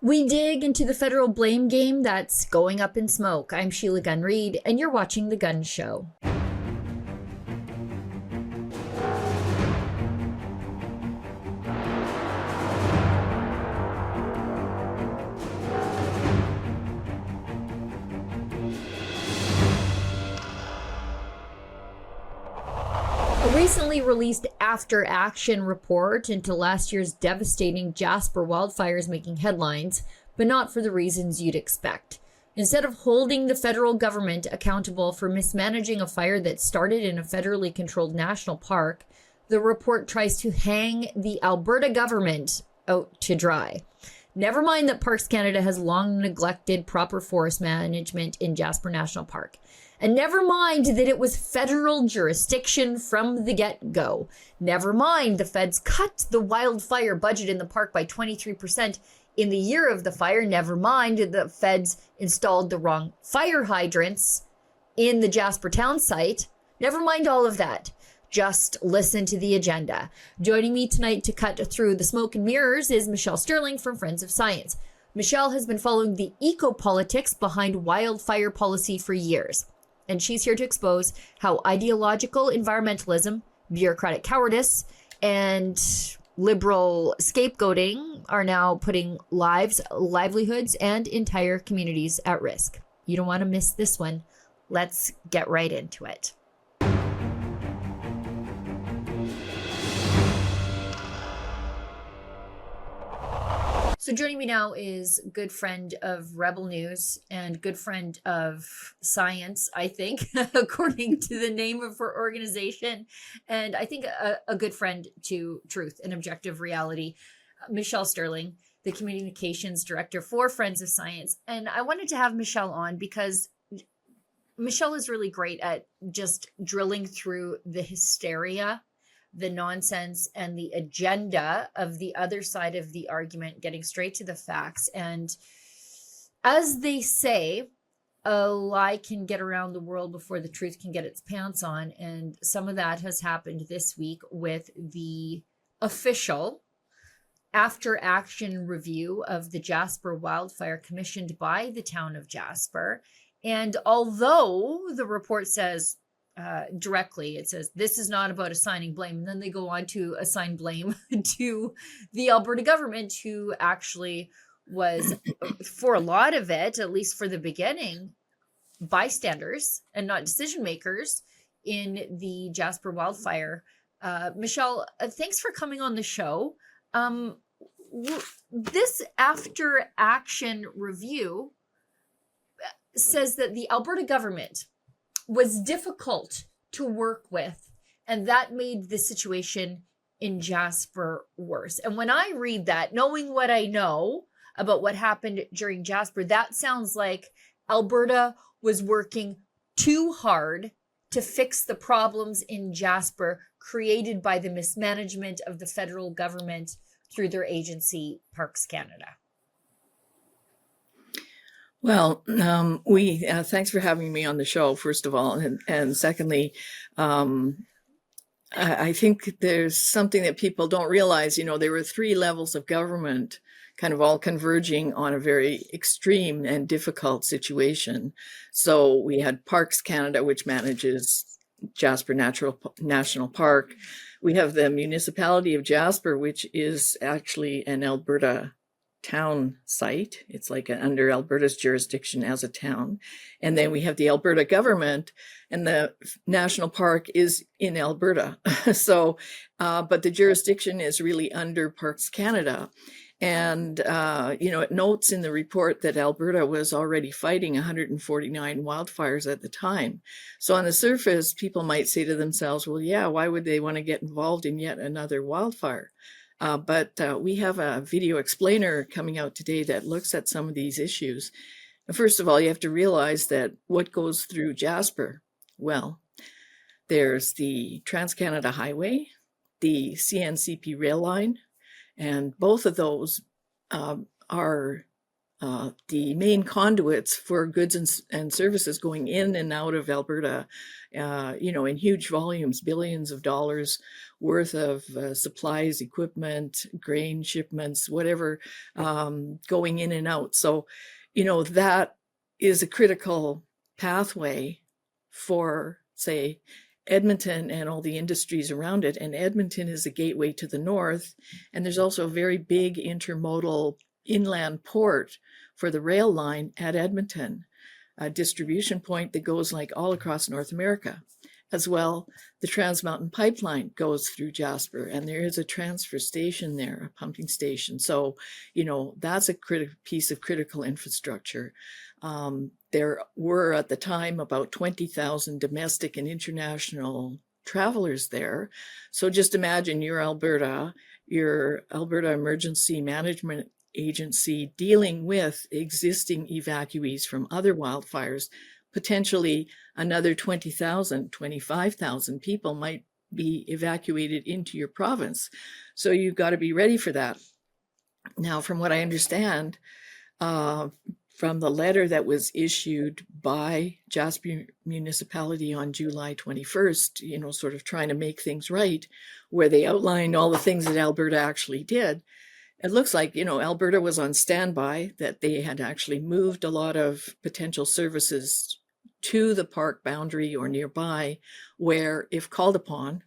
We dig into the federal blame game that's going up in smoke. I'm Sheila Gunn Reid, and you're watching The Gun Show. A recently released after action report into last year's devastating Jasper wildfires making headlines, but not for the reasons you'd expect. Instead of holding the federal government accountable for mismanaging a fire that started in a federally controlled national park, the report tries to hang the Alberta government out to dry. Never mind that Parks Canada has long neglected proper forest management in Jasper National Park. And never mind that it was federal jurisdiction from the get-go. Never mind the feds cut the wildfire budget in the park by 23% in the year of the fire. Never mind the feds installed the wrong fire hydrants in the Jasper town site. Never mind all of that. Just listen to the agenda. Joining me tonight to cut through the smoke and mirrors is Michelle Stirling from Friends of Science. Michelle has been following the eco-politics behind wildfire policy for years. And she's here to expose how ideological environmentalism, bureaucratic cowardice, and liberal scapegoating are now putting lives, livelihoods, and entire communities at risk. You don't want to miss this one. Let's get right into it. So joining me now is good friend of Rebel News and good friend of science, I think, according to the name of her organization, and I think a good friend to truth and objective reality, Michelle Stirling, the communications director for Friends of Science. And I wanted to have Michelle on because Michelle is really great at just drilling through the hysteria, the nonsense, and the agenda of the other side of the argument, getting straight to the facts. And as they say, a lie can get around the world before the truth can get its pants on. And some of that has happened this week with the official after action review of the Jasper wildfire commissioned by the town of Jasper. And although the report says directly, it says this is not about assigning blame, and then they go on to assign blame to the Alberta government, who actually was, for a lot of it, at least for the beginning, bystanders and not decision makers in the Jasper wildfire. Michelle, thanks for coming on the show. This after action review says that the Alberta government was difficult to work with, and that made the situation in Jasper worse. And when I read that, knowing what I know about what happened during Jasper, that sounds like Alberta was working too hard to fix the problems in Jasper created by the mismanagement of the federal government through their agency, Parks Canada. Well, thanks for having me on the show, first of all. And secondly, I think there's something that people don't realize. There were three levels of government kind of all converging on a very extreme and difficult situation. So we had Parks Canada, which manages Jasper National Park. We have the municipality of Jasper, which is actually an Alberta town site. It's like under Alberta's jurisdiction as a town. And then we have the Alberta government, and the national park is in Alberta. But the jurisdiction is really under Parks Canada. And, it notes in the report that Alberta was already fighting 149 wildfires at the time. So on the surface, people might say to themselves, well, yeah, why would they want to get involved in yet another wildfire? But we have a video explainer coming out today that looks at some of these issues. First of all, you have to realize that what goes through Jasper, well, there's the Trans-Canada Highway, the CNCP rail line, and both of those are the main conduits for goods and services going in and out of Alberta, in huge volumes, billions of dollars worth of supplies, equipment, grain shipments, whatever, going in and out. So, that is a critical pathway for, say, Edmonton and all the industries around it. And Edmonton is a gateway to the north. And there's also a very big intermodal inland port for the rail line at Edmonton, a distribution point that goes like all across North America. As well, the Trans Mountain Pipeline goes through Jasper, and there is a transfer station there, a pumping station. So, that's a piece of critical infrastructure. There were at the time about 20,000 domestic and international travelers there. So just imagine your Alberta Emergency Management Agency dealing with existing evacuees from other wildfires. Potentially another 20,000, 25,000 people might be evacuated into your province. So you've got to be ready for that. Now, from what I understand, from the letter that was issued by Jasper Municipality on July 21st, sort of trying to make things right, where they outlined all the things that Alberta actually did, it looks like, Alberta was on standby, that they had actually moved a lot of potential services to the park boundary or nearby, where if called upon,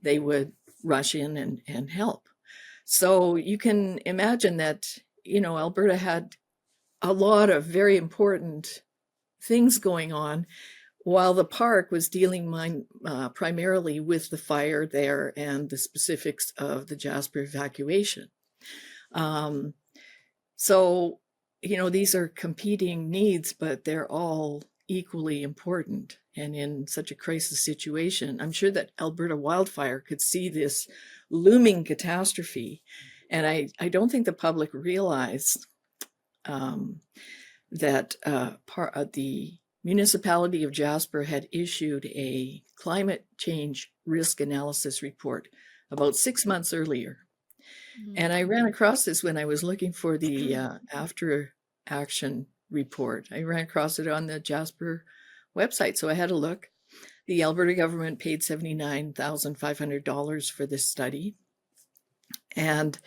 they would rush in and help. So you can imagine that, Alberta had a lot of very important things going on, while the park was dealing primarily with the fire there and the specifics of the Jasper evacuation. So, these are competing needs, but they're all equally important. And in such a crisis situation, I'm sure that Alberta Wildfire could see this looming catastrophe. And I don't think the public realized that the municipality of Jasper had issued a climate change risk analysis report about 6 months earlier. And I ran across this when I was looking for the after action report. I ran across it on the Jasper website, so I had a look. The Alberta government paid $79,500 for this study. And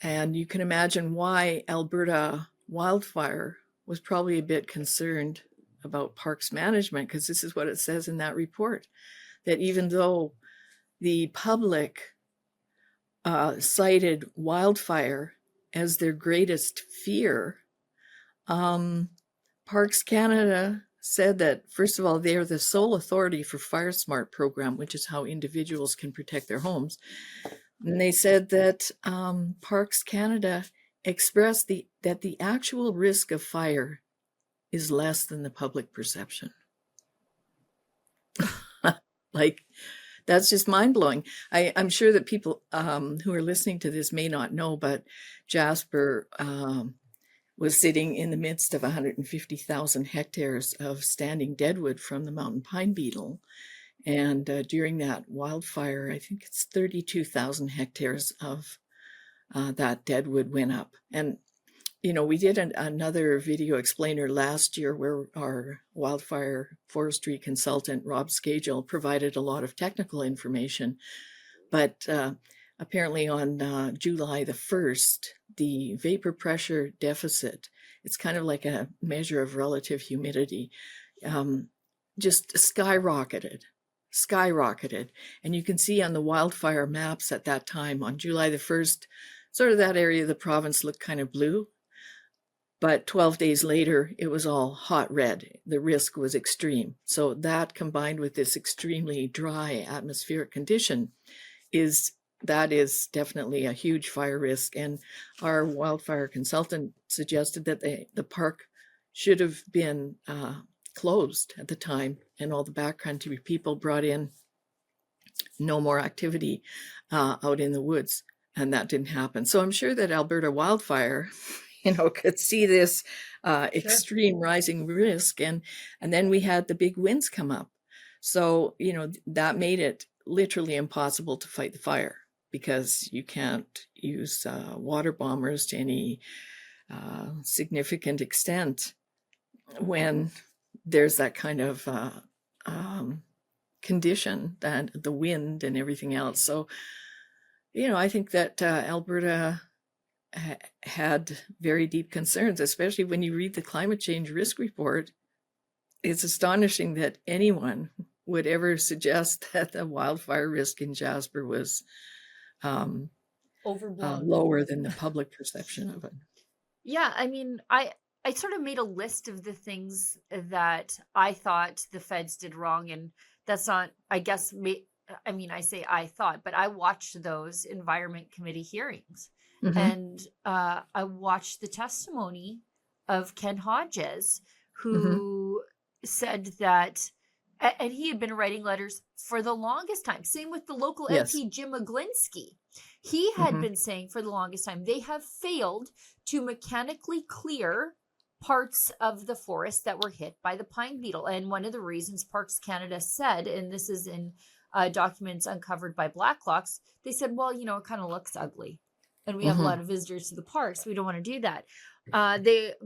you can imagine why Alberta Wildfire was probably a bit concerned about parks management, because this is what it says in that report, that even though the public cited wildfire as their greatest fear, Parks Canada said that, first of all, they are the sole authority for Fire Smart program, which is how individuals can protect their homes. And they said that Parks Canada expressed that the actual risk of fire is less than the public perception. Like, that's just mind-blowing. I'm sure that people who are listening to this may not know, but Jasper was sitting in the midst of 150,000 hectares of standing deadwood from the mountain pine beetle. And during that wildfire, I think it's 32,000 hectares of that deadwood went up. And, we did another video explainer last year where our wildfire forestry consultant, Rob Scagel, provided a lot of technical information. But apparently on July the 1st, the vapor pressure deficit, it's kind of like a measure of relative humidity, just skyrocketed. And you can see on the wildfire maps at that time, on July the 1st, sort of that area of the province looked kind of blue. But 12 days later, it was all hot red. The risk was extreme. So that, combined with this extremely dry atmospheric condition, is definitely a huge fire risk. And our wildfire consultant suggested that the park should have been closed at the time, and all the backcountry people brought in, no more activity out in the woods. And that didn't happen. So I'm sure that Alberta Wildfire could see this extreme rising risk. And then we had the big winds come up. So, that made it literally impossible to fight the fire, because you can't use water bombers to any significant extent when there's that kind of condition, that the wind and everything else. So, I think that Alberta had very deep concerns, especially when you read the climate change risk report. It's astonishing that anyone would ever suggest that the wildfire risk in Jasper was Overblown. lower than the public perception of it. Yeah, I mean, I sort of made a list of the things that I thought the feds did wrong, and that's not, I guess, I mean, I say I thought, but I watched those Environment Committee hearings, and I watched the testimony of Ken Hodges, who said that, and he had been writing letters for the longest time. Same with the local MP, Jim Oglinski. He had been saying for the longest time, they have failed to mechanically clear parts of the forest that were hit by the pine beetle. And one of the reasons Parks Canada said, and this is in documents uncovered by Blacklocks, they said, well, it kind of looks ugly. And we have a lot of visitors to the parks. We don't want to do that.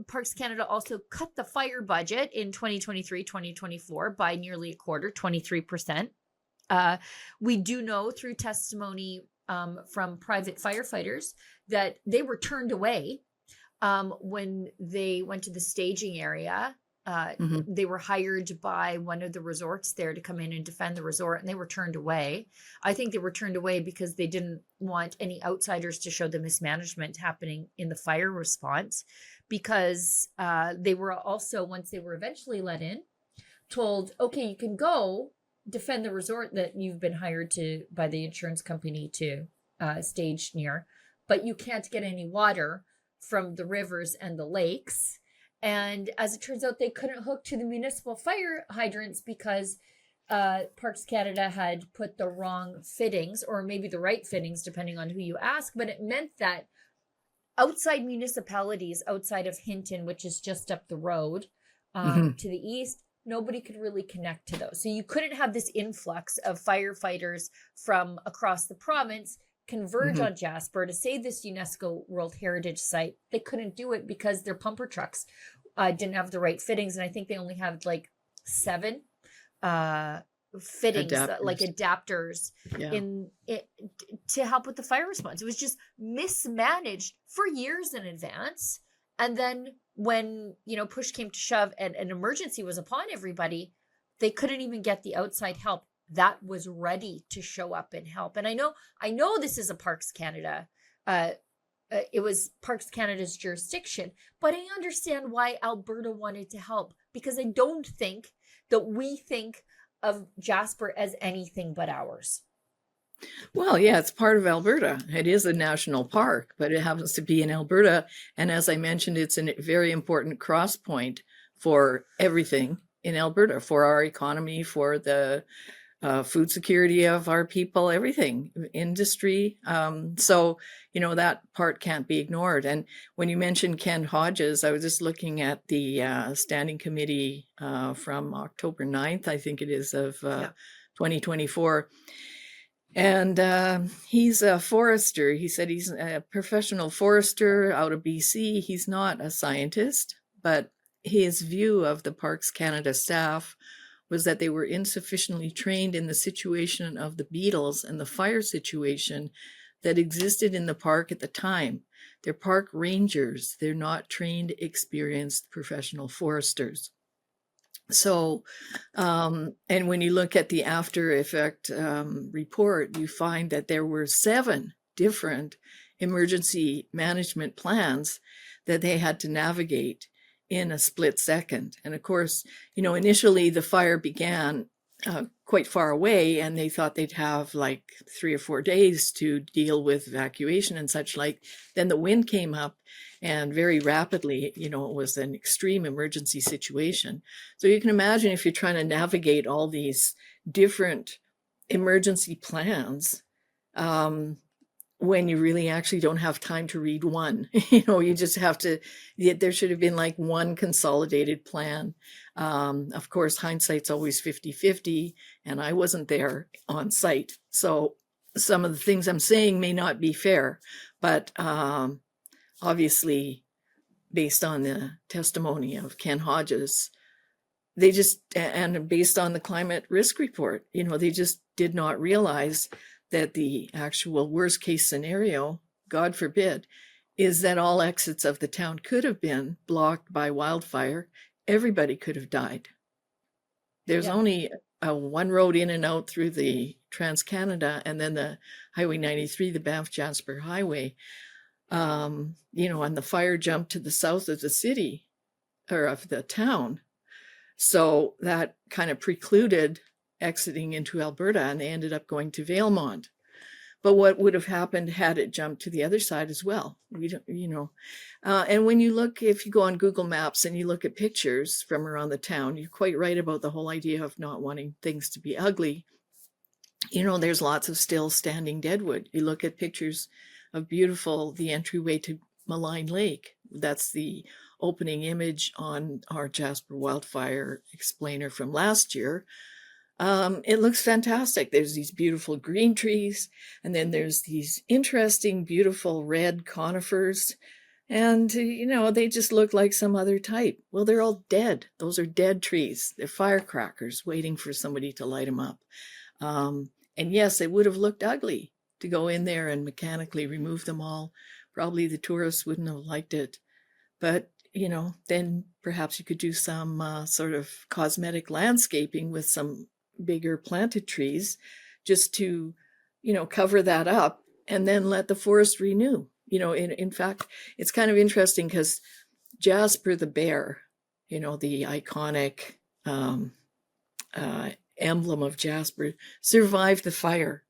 Parks Canada also cut the fire budget in 2023-2024 by nearly a quarter, 23%. We do know through testimony from private firefighters that they were turned away when they went to the staging area. They were hired by one of the resorts there to come in and defend the resort, and they were turned away. I think they were turned away because they didn't want any outsiders to show the mismanagement happening in the fire response, because they were also, once they were eventually let in, told, okay, you can go defend the resort that you've been hired to by the insurance company to stage near, but you can't get any water from the rivers and the lakes. And as it turns out, they couldn't hook to the municipal fire hydrants because Parks Canada had put the wrong fittings, or maybe the right fittings, depending on who you ask. But it meant that outside municipalities, outside of Hinton, which is just up the road to the east, nobody could really connect to those. So you couldn't have this influx of firefighters from across the province converge on Jasper to save this UNESCO World Heritage Site. They couldn't do it because their pumper trucks didn't have the right fittings. And I think they only had like 7 fittings, adapters in it to help with the fire response. It was just mismanaged for years in advance. And then when, push came to shove and an emergency was upon everybody, they couldn't even get the outside help that was ready to show up and help. And I know this is a Parks Canada, it was Parks Canada's jurisdiction, but I understand why Alberta wanted to help, because I don't think that we think of Jasper as anything but ours. Well, yeah, it's part of Alberta. It is a national park, but it happens to be in Alberta. And as I mentioned, it's a very important cross point for everything in Alberta, for our economy, for the food security of our people, everything, industry. So, that part can't be ignored. And when you mentioned Ken Hodges, I was just looking at the standing committee from October 9th, I think it is, of 2024. And he's a forester. He said he's a professional forester out of BC. He's not a scientist, but his view of the Parks Canada staff was that they were insufficiently trained in the situation of the beetles and the fire situation that existed in the park at the time. They're park rangers. They're not trained, experienced professional foresters. So, and when you look at the after effect report, you find that there were 7 different emergency management plans that they had to navigate in a split second. And of course, initially the fire began quite far away, and they thought they'd have like 3 or 4 days to deal with evacuation and such like. Then the wind came up, and very rapidly, it was an extreme emergency situation. So you can imagine if you're trying to navigate all these different emergency plans, when you really actually don't have time to read one. You just have to, there should have been like one consolidated plan. Of course, hindsight's always 50-50, and I wasn't there on site. So some of the things I'm saying may not be fair, but obviously based on the testimony of Ken Hodges, and based on the climate risk report, they just did not realize that the actual worst case scenario, God forbid, is that all exits of the town could have been blocked by wildfire. Everybody could have died. There's only one road in and out through the Trans-Canada, and then the Highway 93, the Banff-Jasper Highway, and the fire jumped to the south of the city, or of the town. So that kind of precluded exiting into Alberta, and they ended up going to Valemont. But what would have happened had it jumped to the other side as well? We don't, and when you look, if you go on Google Maps and you look at pictures from around the town, you're quite right about the whole idea of not wanting things to be ugly. There's lots of still standing deadwood. You look at pictures of the entryway to Malign Lake. That's the opening image on our Jasper wildfire explainer from last year. It looks fantastic. There's these beautiful green trees, and then there's these interesting, beautiful red conifers. And, they just look like some other type. Well, they're all dead. Those are dead trees. They're firecrackers waiting for somebody to light them up. And yes, it would have looked ugly to go in there and mechanically remove them all. Probably the tourists wouldn't have liked it. But, then perhaps you could do some sort of cosmetic landscaping with some bigger planted trees just to, cover that up and then let the forest renew. In fact, it's kind of interesting because Jasper the bear, the iconic emblem of Jasper, survived the fire.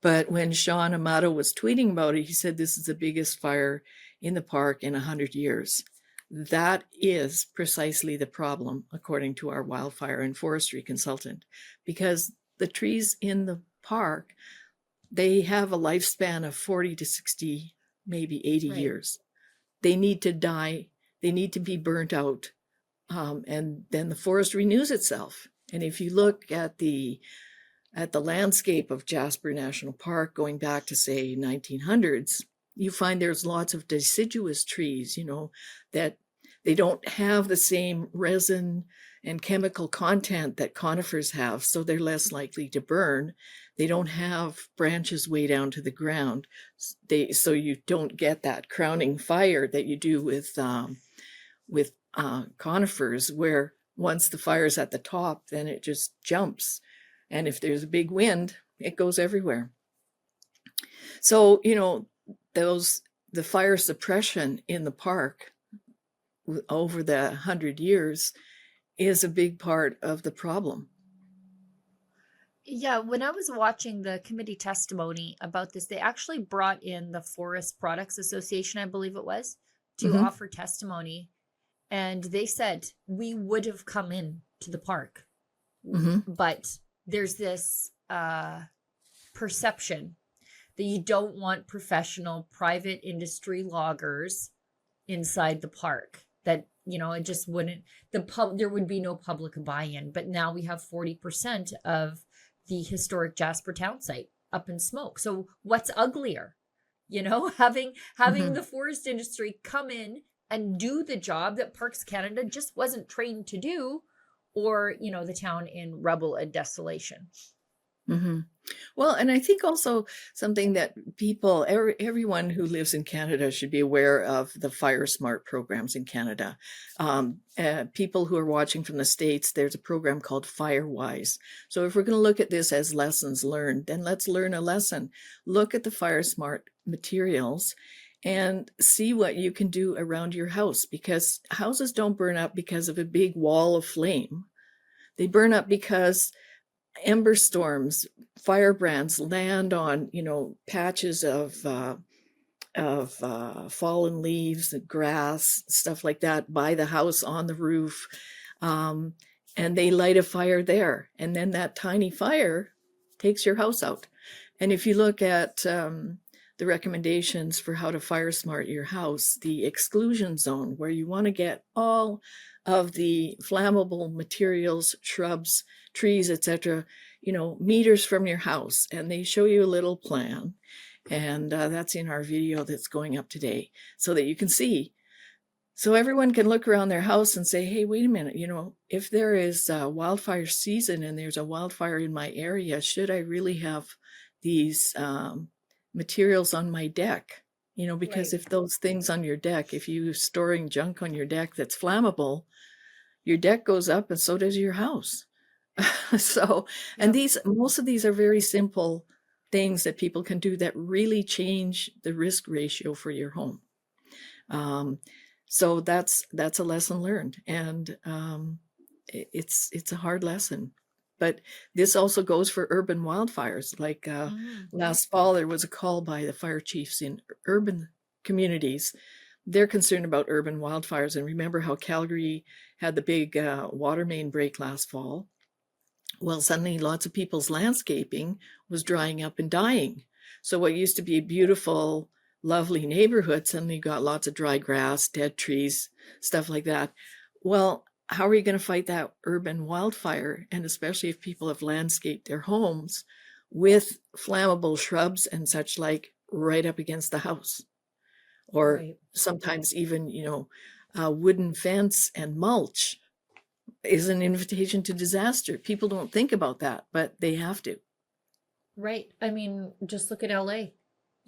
But when Sean Amato was tweeting about it, he said this is the biggest fire in the park in 100 years. That is precisely the problem, according to our wildfire and forestry consultant, because the trees in the park, they have a lifespan of 40 to 60, maybe 80 years. They need to die. They need to be burnt out. And then the forest renews itself. And if you look at the landscape of Jasper National Park, going back to, say, 1900s, you find there's lots of deciduous trees, that they don't have the same resin and chemical content that conifers have, so they're less likely to burn. They don't have branches way down to the ground, so you don't get that crowning fire that you do with conifers, where once the fire's at the top, then it just jumps. And if there's a big wind, it goes everywhere. So, the fire suppression in the park over the 100 years is a big part of the problem. Yeah, when I was watching the committee testimony about this, they actually brought in the Forest Products Association, I believe it was, to offer testimony. And they said, we would have come in to the park. But there's this perception that you don't want professional private industry loggers inside the park, that it just wouldn't, there would be no public buy-in. But now we have 40% of the historic Jasper town site up in smoke. So what's uglier, having the forest industry come in and do the job that Parks Canada just wasn't trained to do, or the town in rubble and desolation. Well, and I think also something that everyone who lives in Canada should be aware of the Fire Smart programs in Canada. People who are watching from the States, there's a program called FireWise. So if we're going to look at this as lessons learned, then let's learn a lesson. Look at the Fire Smart materials and see what you can do around your house, because houses don't burn up because of a big wall of flame. They burn up because ember storms, firebrands land on, patches of fallen leaves and grass, stuff like that, by the house, on the roof, and they light a fire there. And then that tiny fire takes your house out. And if you look at the recommendations for how to fire smart your house, the exclusion zone, where you want to get all of the flammable materials, shrubs, trees, etc., meters from your house. And they show you a little plan. And that's in our video that's going up today, so that you can see So everyone can look around their house and say, hey, wait a minute, if there is a wildfire season and there's a wildfire in my area, should I really have these materials on my deck? Because Right. if those things on your deck, if you're storing junk on your deck that's flammable, your deck goes up and so does your house. So, and Yep. most of these are very simple things that people can do that really change the risk ratio for your home. So that's a lesson learned, and it's a hard lesson. But this also goes for urban wildfires. Like last fall, there was a call by the fire chiefs in urban communities. They're concerned about urban wildfires, and remember how Calgary had the big water main break last fall? Well, suddenly lots of people's landscaping was drying up and dying. So what used to be a beautiful, lovely neighborhood suddenly got lots of dry grass, dead trees, stuff like that. Well, how are you going to fight that urban wildfire? And especially if people have landscaped their homes with flammable shrubs and such like right up against the house. Or Right. sometimes even, a wooden fence and mulch is an invitation to disaster. People don't think about that, but they have to. Right. I mean, just look at LA,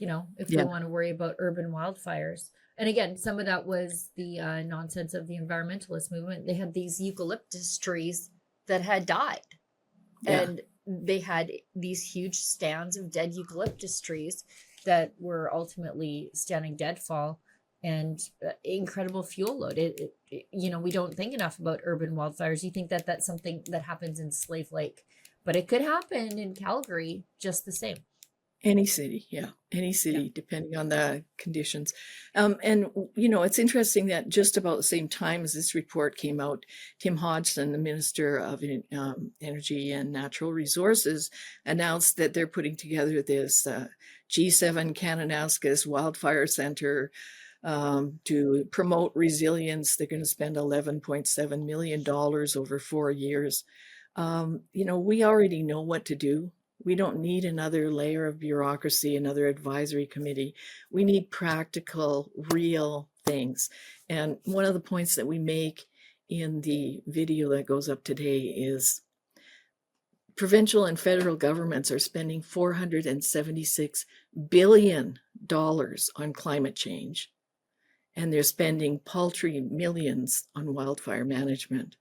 if we Yeah. want to worry about urban wildfires. And again, some of that was the nonsense of the environmentalist movement. They had these eucalyptus trees that had died, Yeah. and they had these huge stands of dead eucalyptus trees that were ultimately standing deadfall, and incredible fuel load. We don't think enough about urban wildfires. You think that that's something that happens in Slave Lake, but it could happen in Calgary just the same. Any city. Yeah. Any Yeah. city, depending on the conditions. And, it's interesting that just about the same time as this report came out, Tim Hodgson, the Minister of Energy and Natural Resources, announced that they're putting together this G7 Kananaskis Wildfire Center to promote resilience. They're going to spend $11.7 million over 4 years. We already know what to do. We don't need another layer of bureaucracy, another advisory committee. We need practical, real things. And one of the points that we make in the video that goes up today is provincial and federal governments are spending $476 billion on climate change, and they're spending paltry millions on wildfire management.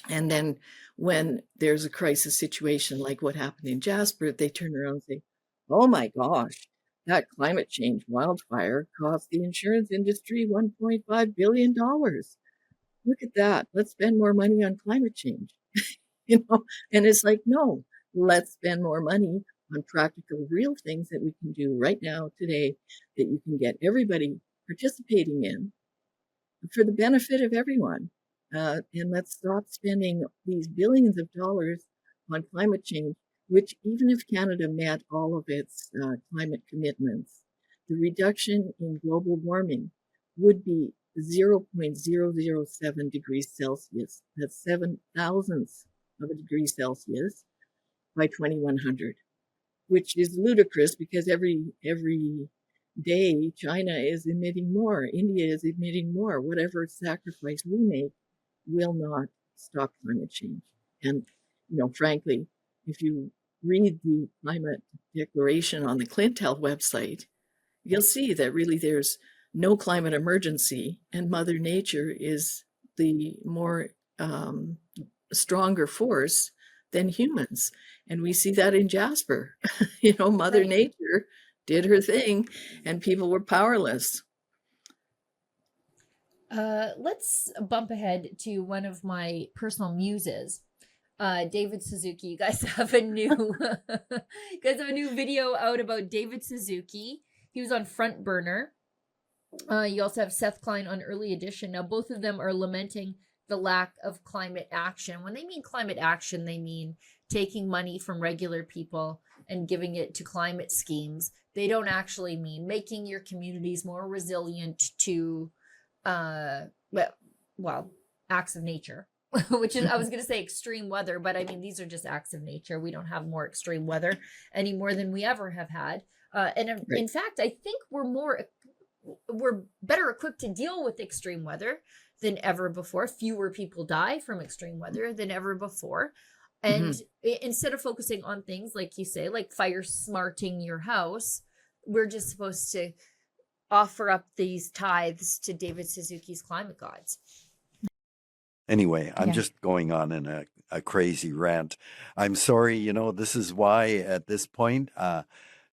And then when there's a crisis situation like what happened in Jasper, they turn around and say, oh my gosh, that climate change wildfire cost the insurance industry $1.5 billion. Look at that. Let's spend more money on climate change. And it's like, no, let's spend more money on practical, real things that we can do right now, today, that you can get everybody participating in for the benefit of everyone. And let's stop spending these billions of dollars on climate change, which even if Canada met all of its climate commitments, the reduction in global warming would be 0.007 degrees Celsius. That's 7/1000th of a degree Celsius by 2100, which is ludicrous because every day China is emitting more, India is emitting more. Whatever sacrifice we make will not stop climate change. And, frankly, if you read the climate declaration on the Clintel website, you'll see that really there's no climate emergency, and Mother Nature is the more stronger force than humans. And we see that in Jasper. Mother Right. Nature did her thing and people were powerless. Let's bump ahead to one of my personal muses, David Suzuki. You guys have a new video out about David Suzuki. He was on Front Burner. You also have Seth Klein on Early Edition. Now, both of them are lamenting the lack of climate action. When they mean climate action, they mean taking money from regular people and giving it to climate schemes. They don't actually mean making your communities more resilient to acts of nature, which is, I was going to say extreme weather, but I mean, these are just acts of nature. We don't have more extreme weather any more than we ever have had. And in fact, I think we're more we're better equipped to deal with extreme weather than ever before. Fewer people die from extreme weather than ever before. And instead of focusing on things like you say, like fire smarting your house, we're just supposed to offer up these tithes to David Suzuki's climate gods. Anyway, I'm Yeah. just going on in a crazy rant. I'm sorry, this is why at this point,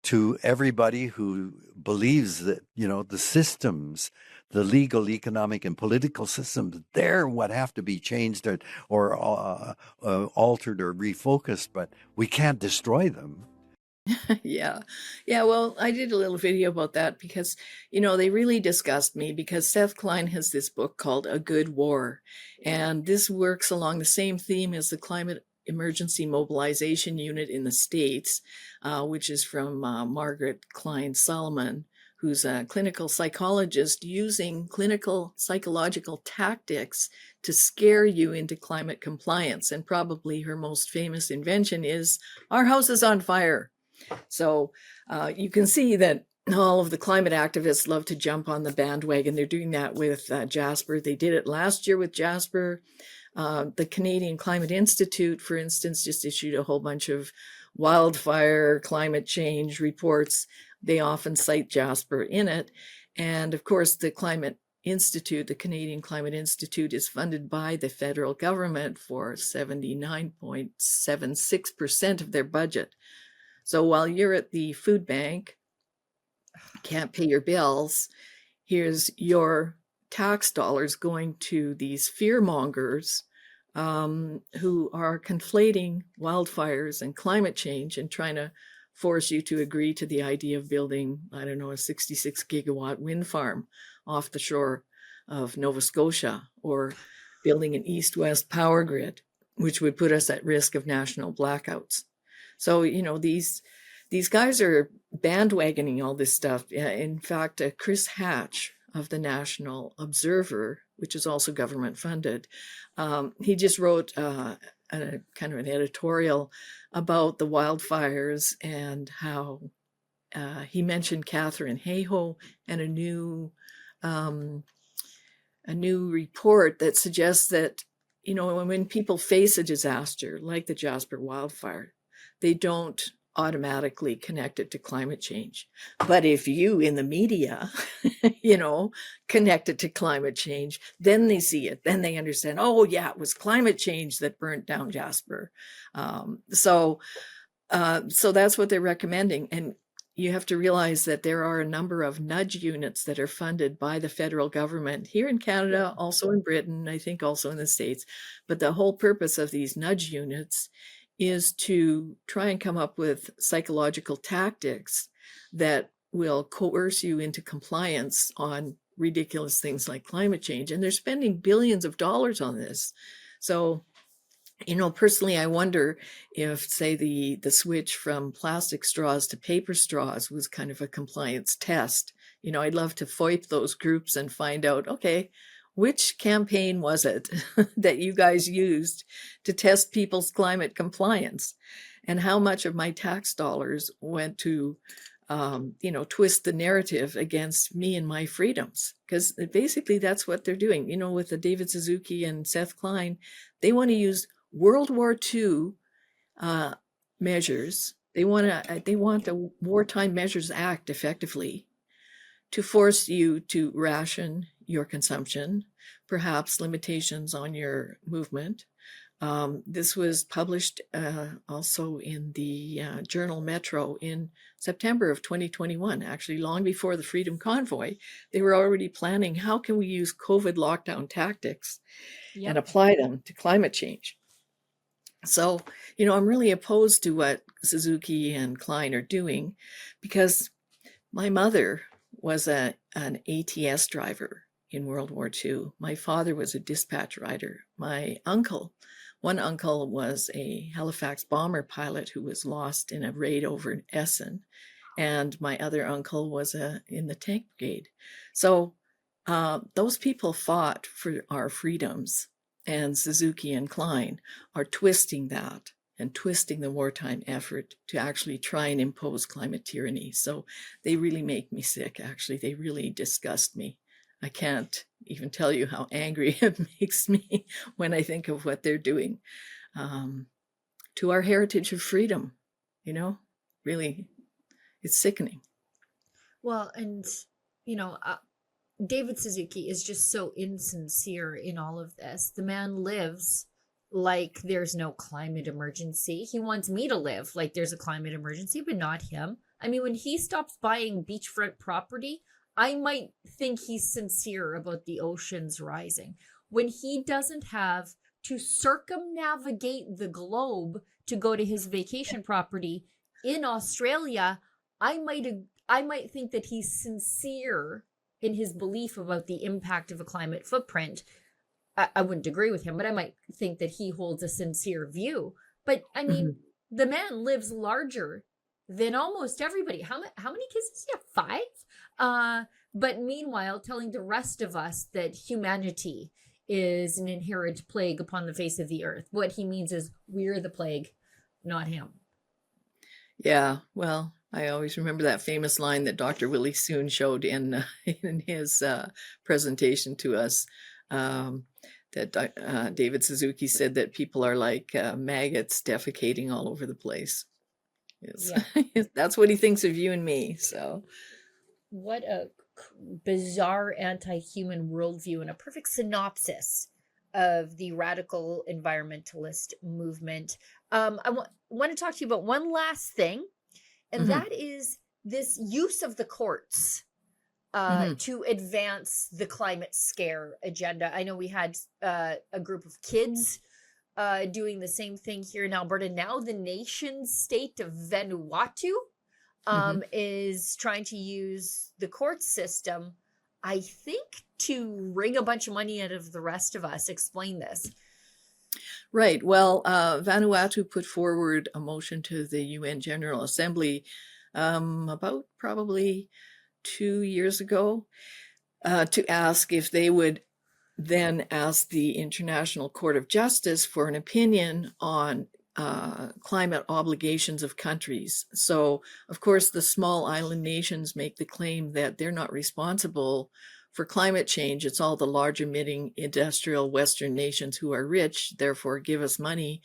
to everybody who believes that, the systems, the legal, economic, and political systems, they're what have to be changed or altered or refocused, but we can't destroy them. Yeah. Well, I did a little video about that because, they really disgust me because Seth Klein has this book called A Good War. And this works along the same theme as the Climate Emergency Mobilization Unit in the States, which is from Margaret Klein Solomon, who's a clinical psychologist using clinical psychological tactics to scare you into climate compliance. And probably her most famous invention is, our house is on fire. So you can see that all of the climate activists love to jump on the bandwagon. They're doing that with Jasper. They did it last year with Jasper. The Canadian Climate Institute, for instance, just issued a whole bunch of wildfire climate change reports. They often cite Jasper in it. And of course, the Climate Institute, the Canadian Climate Institute, is funded by the federal government for 79.76% of their budget. So while you're at the food bank, can't pay your bills, here's your tax dollars going to these fear mongers who are conflating wildfires and climate change and trying to force you to agree to the idea of building, a 66 gigawatt wind farm off the shore of Nova Scotia, or building an east-west power grid, which would put us at risk of national blackouts. So, these guys are bandwagoning all this stuff. In fact, Chris Hatch of the National Observer, which is also government funded, he just wrote a kind of an editorial about the wildfires and how he mentioned Catherine Hayhoe and a new report that suggests that, when people face a disaster like the Jasper wildfire, they don't automatically connect it to climate change. But if you in the media, connect it to climate change, then they see it. Then they understand, oh yeah, it was climate change that burnt down Jasper. So that's what they're recommending. And you have to realize that there are a number of nudge units that are funded by the federal government here in Canada, also in Britain, I think also in the States. But the whole purpose of these nudge units is to try and come up with psychological tactics that will coerce you into compliance on ridiculous things like climate change. And they're spending billions of dollars on this. So, personally, I wonder if, say, the switch from plastic straws to paper straws was kind of a compliance test. I'd love to FOIP those groups and find out, okay, which campaign was it that you guys used to test people's climate compliance? And how much of my tax dollars went to, twist the narrative against me and my freedoms? Because basically that's what they're doing. With the David Suzuki and Seth Klein, they want to use World War II measures. They want the Wartime Measures Act, effectively, to force you to ration your consumption, perhaps limitations on your movement. This was published also in the journal Metro in September of 2021, actually long before the Freedom Convoy. They were already planning, how can we use COVID lockdown tactics and apply them to climate change? So, I'm really opposed to what Suzuki and Klein are doing, because my mother was an ATS driver in World War II. My father was a dispatch rider. One uncle was a Halifax bomber pilot who was lost in a raid over in Essen. And my other uncle was in the tank brigade. So those people fought for our freedoms, and Suzuki and Klein are twisting that and twisting the wartime effort to actually try and impose climate tyranny. So they really make me sick, actually. They really disgust me. I can't even tell you how angry it makes me when I think of what they're doing to our heritage of freedom. Really, it's sickening. Well, and, David Suzuki is just so insincere in all of this. The man lives like there's no climate emergency. He wants me to live like there's a climate emergency, but not him. I mean, when he stops buying beachfront property, I might think he's sincere about the oceans rising. When he doesn't have to circumnavigate the globe to go to his vacation property in Australia, I might think that he's sincere in his belief about the impact of a climate footprint. I wouldn't agree with him, but I might think that he holds a sincere view. But I mean, the man lives larger than almost everybody. How many kids does he have? 5? But meanwhile, telling the rest of us that humanity is an inherent plague upon the face of the earth. What he means is we're the plague, not him. Yeah, well, I always remember that famous line that Dr. Willie Soon showed in his presentation to us, that David Suzuki said that people are like maggots defecating all over the place. Yeah. That's what he thinks of you and me. So, what a bizarre anti-human worldview and a perfect synopsis of the radical environmentalist movement. I want to talk to you about one last thing, and that is this use of the courts to advance the climate scare agenda. I know we had a group of kids doing the same thing here in Alberta. Now the nation state of Vanuatu is trying to use the court system, I think, to wring a bunch of money out of the rest of us. Explain this. Right. Well, Vanuatu put forward a motion to the UN General Assembly about probably 2 years ago to ask if they would then ask the International Court of Justice for an opinion on climate obligations of countries. So, of course, the small island nations make the claim that they're not responsible for climate change. It's all the large emitting industrial Western nations who are rich, therefore give us money.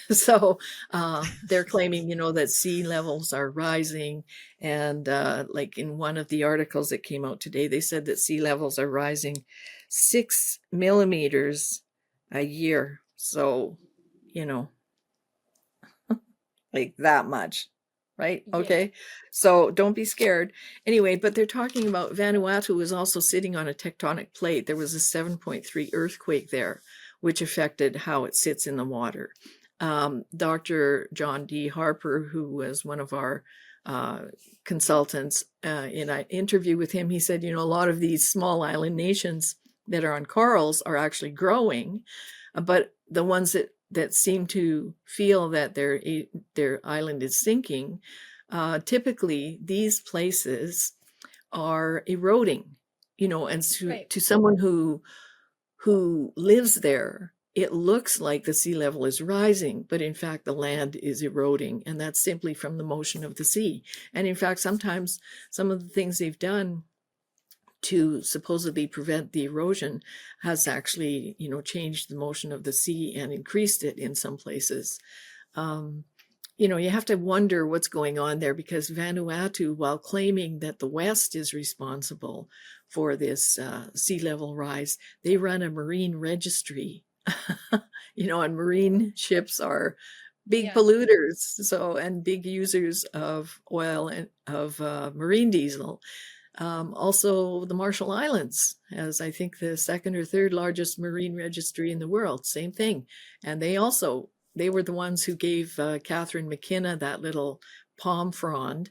So they're claiming, that sea levels are rising. And like in one of the articles that came out today, they said that sea levels are rising 6 millimeters a year. So, like that much. Right? Okay. Yeah. So don't be scared. Anyway, but they're talking about Vanuatu is also sitting on a tectonic plate. There was a 7.3 earthquake there, which affected how it sits in the water. Dr. John D. Harper, who was one of our consultants, in an interview with him, he said, a lot of these small island nations that are on corals are actually growing, but the ones that seem to feel that their island is sinking, typically these places are eroding, and to someone who lives there, it looks like the sea level is rising, but in fact the land is eroding, and that's simply from the motion of the sea. And in fact, sometimes some of the things they've done to supposedly prevent the erosion has actually, changed the motion of the sea and increased it in some places. You have to wonder what's going on there, because Vanuatu, while claiming that the West is responsible for this sea level rise, they run a marine registry, and marine ships are big polluters, and big users of oil and of marine diesel. Also, the Marshall Islands has, I think, the second or third largest marine registry in the world. Same thing. And they were the ones who gave Catherine McKenna that little palm frond.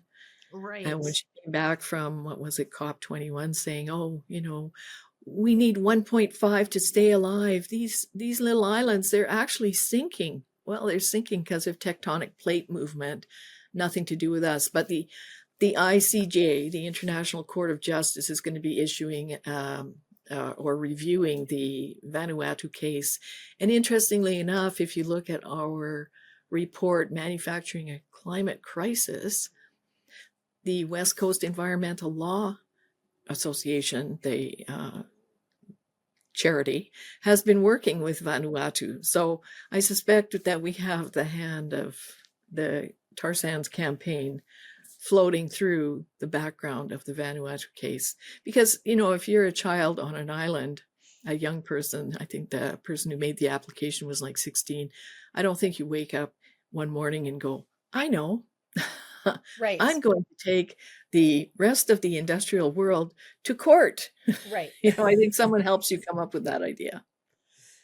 Right. And when she came back from, what was it, COP21, saying, we need 1.5 to stay alive. These little islands, they're actually sinking. Well, they're sinking because of tectonic plate movement, nothing to do with us. But the ICJ, the International Court of Justice, is going to be issuing or reviewing the Vanuatu case. And interestingly enough, if you look at our report manufacturing a climate crisis, the West Coast Environmental Law Association, the charity, has been working with Vanuatu. So I suspect that we have the hand of the tar sands campaign floating through the background of the Vanuatu case. Because, if you're a child on an island, a young person, I think the person who made the application was like 16, I don't think you wake up one morning and go, I know. Right. I'm going to take the rest of the industrial world to court. Right. I think someone helps you come up with that idea.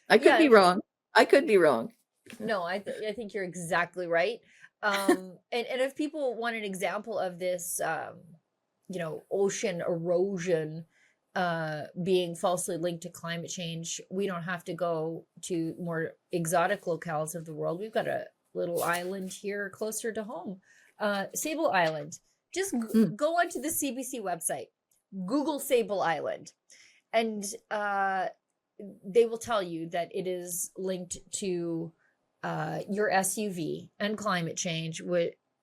I could be wrong. No, I think you're exactly right. And if people want an example of this, ocean erosion being falsely linked to climate change, we don't have to go to more exotic locales of the world. We've got a little island here closer to home. Sable Island. Just go onto the CBC website, Google Sable Island, and they will tell you that it is linked to your SUV and climate change,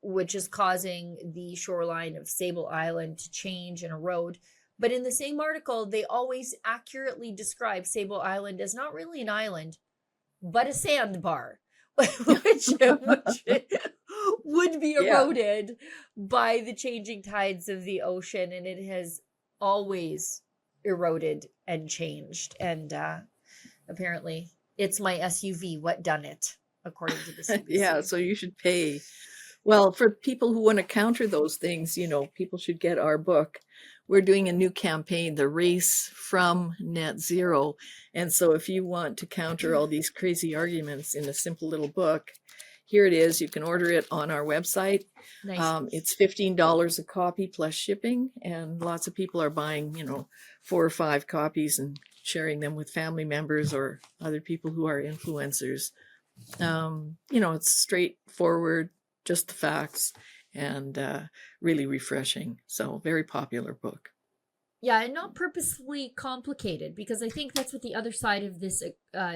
which is causing the shoreline of Sable Island to change and erode. But in the same article, they always accurately describe Sable Island as not really an island, but a sandbar, which would be eroded by the changing tides of the ocean. And it has always eroded and changed. And apparently it's my SUV what done it, according to the CBC. Yeah, so you should pay. Well, for people who want to counter those things, people should get our book. We're doing a new campaign, The Race from Net Zero. And so if you want to counter all these crazy arguments in a simple little book, here it is. You can order it on our website. Nice. It's $15 a copy plus shipping. And lots of people are buying, 4 or 5 copies and sharing them with family members or other people who are influencers. It's straightforward, just the facts, and really refreshing. So very popular book. Yeah, and not purposefully complicated, because I think that's what the other side of this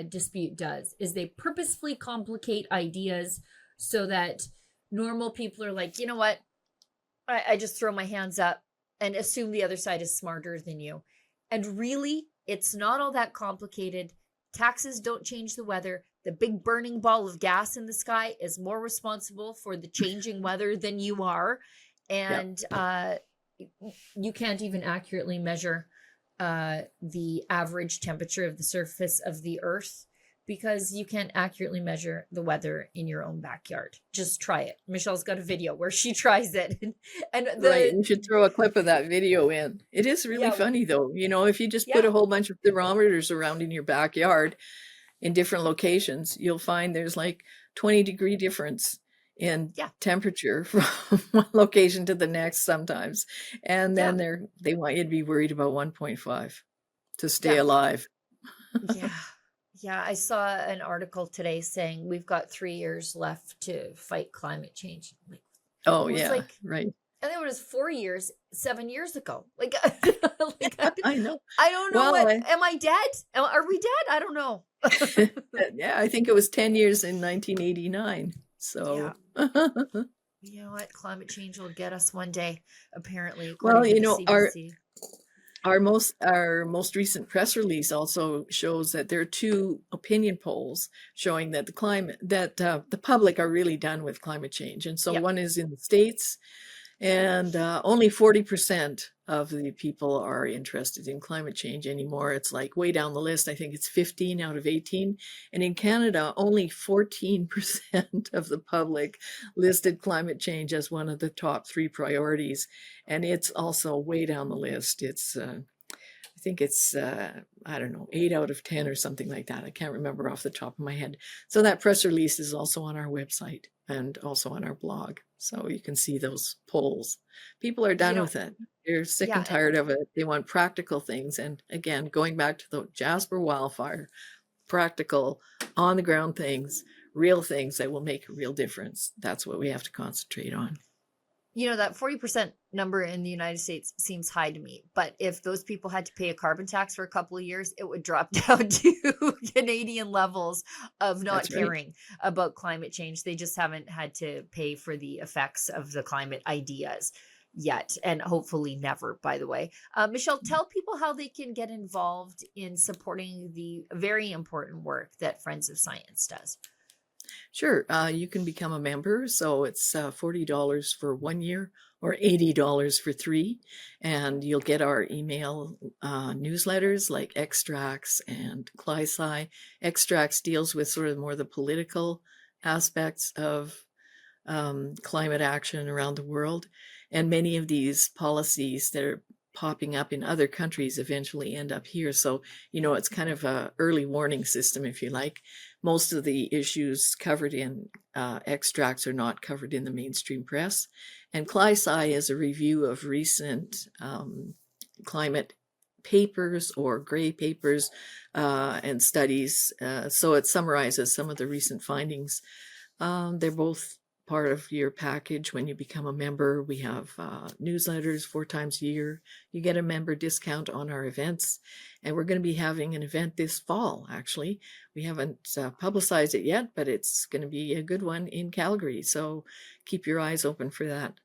dispute does, is they purposefully complicate ideas so that normal people are like, you know what, I just throw my hands up and assume the other side is smarter than you. And really, it's not all that complicated. Taxes don't change the weather. The big burning ball of gas in the sky is more responsible for the changing weather than you are. And you can't even accurately measure the average temperature of the surface of the earth, because you can't accurately measure the weather in your own backyard. Just try it. Michelle's got a video where she tries it. Right, you should throw a clip of that video in. It is really funny though. If you just put a whole bunch of thermometers around in your backyard in different locations, you'll find there's like 20-degree difference in temperature from one location to the next sometimes. And then they want you to be worried about 1.5 to stay alive. Yeah, I saw an article today saying we've got 3 years left to fight climate change. Right. I think it was 4 years, 7 years ago. I know. I don't know. Am I dead? Are we dead? I don't know. Yeah, I think it was 10 years in 1989. So, you know what? Climate change will get us one day, apparently. Well, our most recent press release also shows that there are 2 opinion polls showing that the public are really done with climate change. And so one is in the States, and only 40% of the people are interested in climate change anymore. It's like way down the list. I think it's 15 out of 18. And in Canada, only 14% of the public listed climate change as one of the top 3 priorities. And it's also way down the list. It's, I think it's, 8 out of 10 or something like that. I can't remember off the top of my head. So that press release is also on our website and also on our blog. So you can see those polls. People are done with it. They're sick and tired of it. They want practical things. And again, going back to the Jasper wildfire, practical, on the ground things, real things that will make a real difference. That's what we have to concentrate on. that 40% number in the United States seems high to me. But if those people had to pay a carbon tax for a couple of years, it would drop down to Canadian levels of not That's right. caring about climate change. They just haven't had to pay for the effects of the climate ideas yet, and hopefully never, by the way. Michelle, tell people how they can get involved in supporting the very important work that Friends of Science does. Sure. You can become a member. So it's $40 for 1 year or $80 for 3. And you'll get our email newsletters like Extracts and Klein. Extracts deals with sort of more the political aspects of climate action around the world. And many of these policies that are popping up in other countries eventually end up here. So, it's kind of a early warning system, if you like. Most of the issues covered in Extracts are not covered in the mainstream press. And Klein is a review of recent climate papers or gray papers and studies. So it summarizes some of the recent findings. They're both part of your package when you become a member. We have newsletters 4 times a year. You get a member discount on our events. And we're going to be having an event this fall, actually. We haven't publicized it yet, but it's going to be a good one in Calgary. So keep your eyes open for that.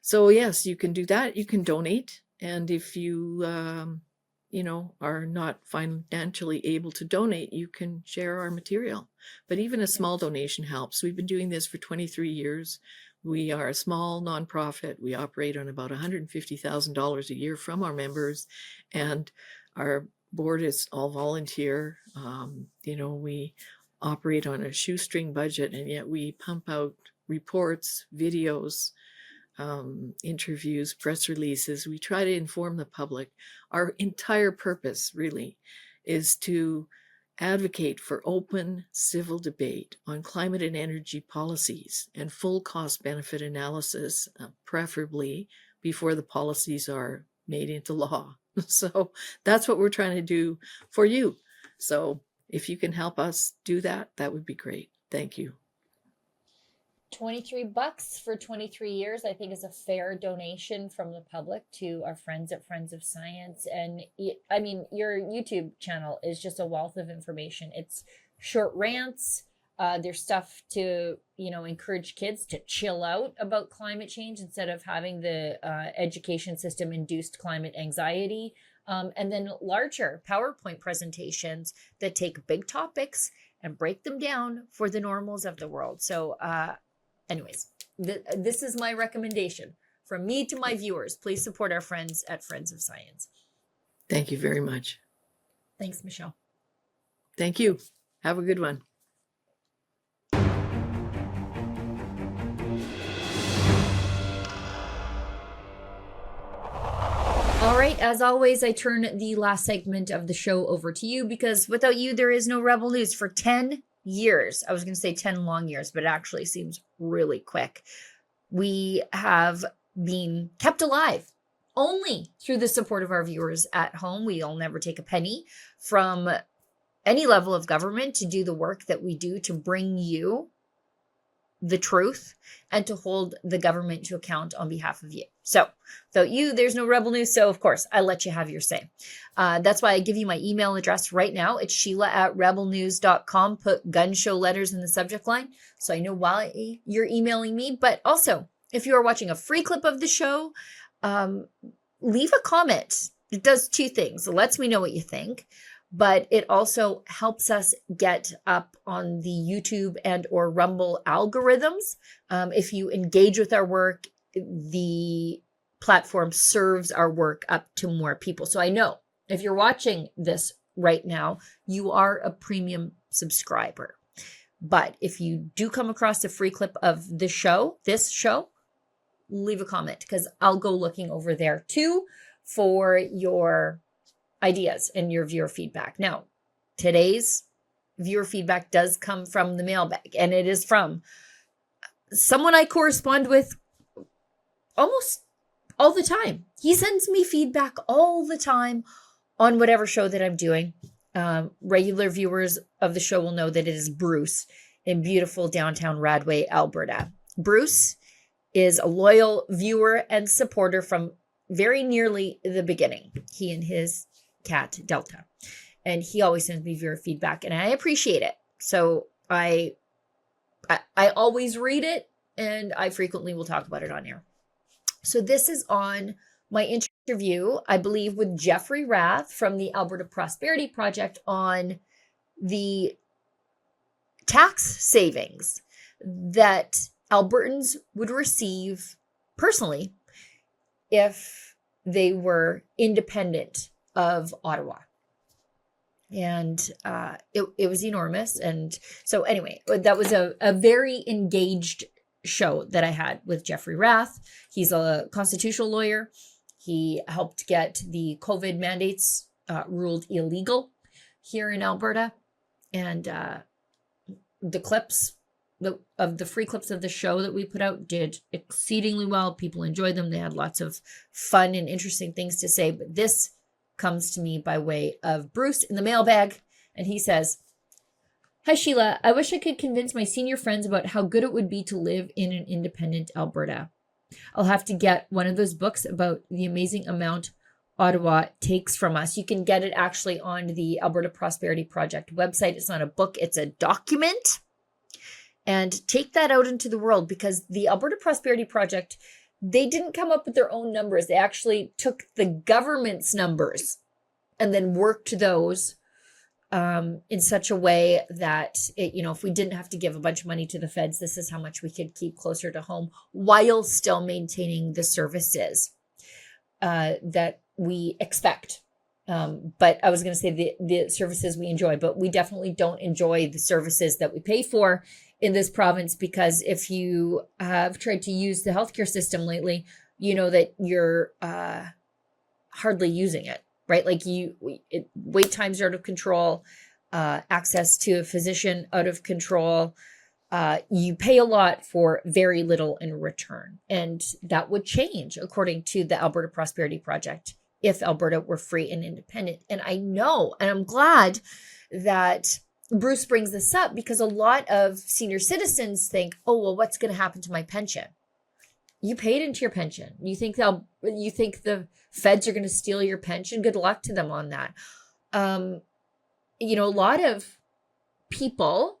So yes, you can do that. You can donate. And if you, are not financially able to donate, you can share our material. But even a small donation helps. We've been doing this for 23 years. We are a small nonprofit. We operate on about $150,000 a year from our members, and our board is all volunteer. We operate on a shoestring budget, and yet we pump out reports, videos, interviews, press releases. We try to inform the public. Our entire purpose really is to advocate for open civil debate on climate and energy policies and full cost benefit analysis, preferably before the policies are made into law. So that's what we're trying to do for you. So if you can help us do that, that would be great. Thank you. $23 for 23 years, I think, is a fair donation from the public to our friends at Friends of Science. And I mean, your YouTube channel is just a wealth of information. It's short rants. There's stuff to, encourage kids to chill out about climate change instead of having the education system induced climate anxiety. And then larger PowerPoint presentations that take big topics and break them down for the normals of the world. So, anyways, this is my recommendation from me to my viewers. Please support our friends at Friends of Science. Thank you very much. Thanks, Michelle. Thank you. Have a good one. All right, as always, I turn the last segment of the show over to you because without you, there is no Rebel News. For 10 years, I was going to say 10 long years, but it actually seems really quick. We have been kept alive only through the support of our viewers at home. We'll never take a penny from any level of government to do the work that we do to bring you the truth and to hold the government to account on behalf of you. So without you, there's no Rebel News. So of course, I let you have your say. That's why I give you my email address right now. It's sheila@rebelnews.com. Put gun show letters in the subject line so I know why you're emailing me. But also, if you are watching a free clip of the show, leave a comment. It does 2 things. It lets me know what you think, but it also helps us get up on the YouTube and or Rumble algorithms. If you engage with our work, the platform serves our work up to more people. So I know if you're watching this right now, you are a premium subscriber. But if you do come across a free clip of this show, leave a comment because I'll go looking over there too for your ideas and your viewer feedback. Now, today's viewer feedback does come from the mailbag, and it is from someone I correspond with almost all the time. He sends me feedback all the time on whatever show that I'm doing. Regular viewers of the show will know that it is Bruce in beautiful downtown Radway, Alberta. Bruce is a loyal viewer and supporter from very nearly the beginning. He and his cat, Delta. And he always sends me viewer feedback, and I appreciate it. So I always read it, and I frequently will talk about it on air. So this is on my interview, I believe, with Jeffrey Rath from the Alberta Prosperity Project on the tax savings that Albertans would receive personally if they were independent of Ottawa. And it was enormous. And so anyway, that was a very engaged show that I had with Jeffrey Rath. He's a constitutional lawyer. He helped get the COVID mandates ruled illegal here in Alberta. And the clips of the free clips of the show that we put out did exceedingly well. People enjoyed them. They had lots of fun and interesting things to say. But this comes to me by way of Bruce in the mailbag. And he says, "Hi, Sheila. I wish I could convince my senior friends about how good it would be to live in an independent Alberta. I'll have to get one of those books about the amazing amount Ottawa takes from us." You can get it actually on the Alberta Prosperity Project website. It's not a book, it's a document. And take that out into the world, because the Alberta Prosperity Project, they didn't come up with their own numbers. They actually took the government's numbers and then worked those in such a way that, if we didn't have to give a bunch of money to the feds, this is how much we could keep closer to home while still maintaining the services that we expect. But I was going to say the services we enjoy, but we definitely don't enjoy the services that we pay for in this province, because if you have tried to use the healthcare system lately, you know that you're hardly using it, right? Like wait times are out of control, access to a physician out of control. You pay a lot for very little in return. And that would change, according to the Alberta Prosperity Project, if Alberta were free and independent. And I know, and I'm glad that Bruce brings this up, because a lot of senior citizens think, oh, well, what's going to happen to my pension? You paid into your pension. You think the feds are going to steal your pension? Good luck to them on that. A lot of people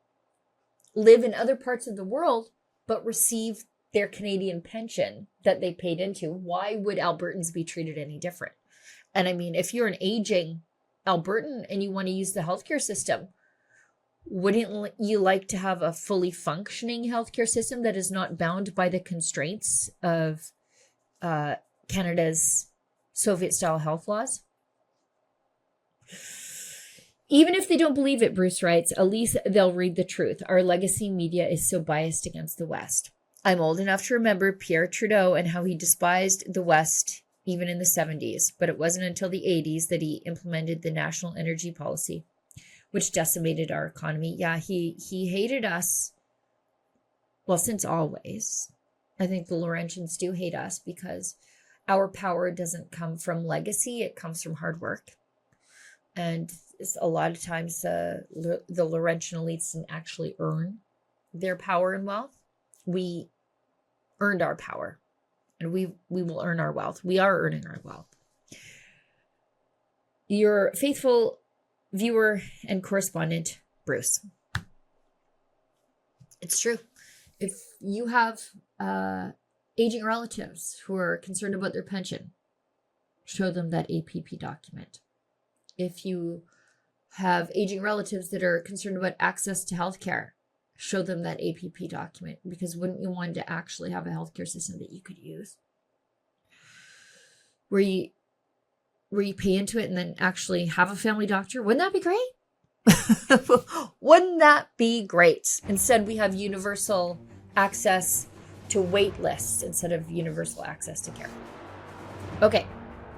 live in other parts of the world, but receive their Canadian pension that they paid into. Why would Albertans be treated any different? And I mean, if you're an aging Albertan and you want to use the healthcare system, wouldn't you like to have a fully functioning healthcare system that is not bound by the constraints of Canada's Soviet-style health laws? Even if they don't believe it, Bruce writes, at least they'll read the truth. Our legacy media is so biased against the West. I'm old enough to remember Pierre Trudeau and how he despised the West even in the 70s, but it wasn't until the 80s that he implemented the national energy policy, which decimated our economy. Yeah, he hated us, well, since always. I think the Laurentians do hate us because our power doesn't come from legacy, it comes from hard work. And a lot of times the Laurentian elites didn't actually earn their power and wealth. We earned our power, and we will earn our wealth. We are earning our wealth. Your faithful viewer and correspondent, Bruce. It's true. If you have aging relatives who are concerned about their pension, show them that APP document. If you have aging relatives that are concerned about access to healthcare, show them that APP document, because wouldn't you want to actually have a healthcare system that you could use? Where you pay into it and then actually have a family doctor? Wouldn't that be great? Wouldn't that be great? Instead, we have universal access to wait lists instead of universal access to care. Okay,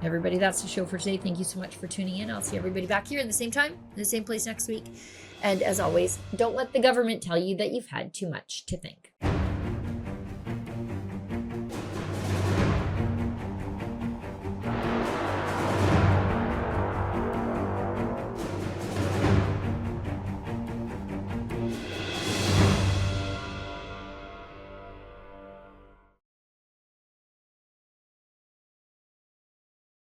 everybody, that's the show for today. Thank you so much for tuning in. I'll see everybody back here in the same time, in the same place next week. And as always, don't let the government tell you that you've had too much to think.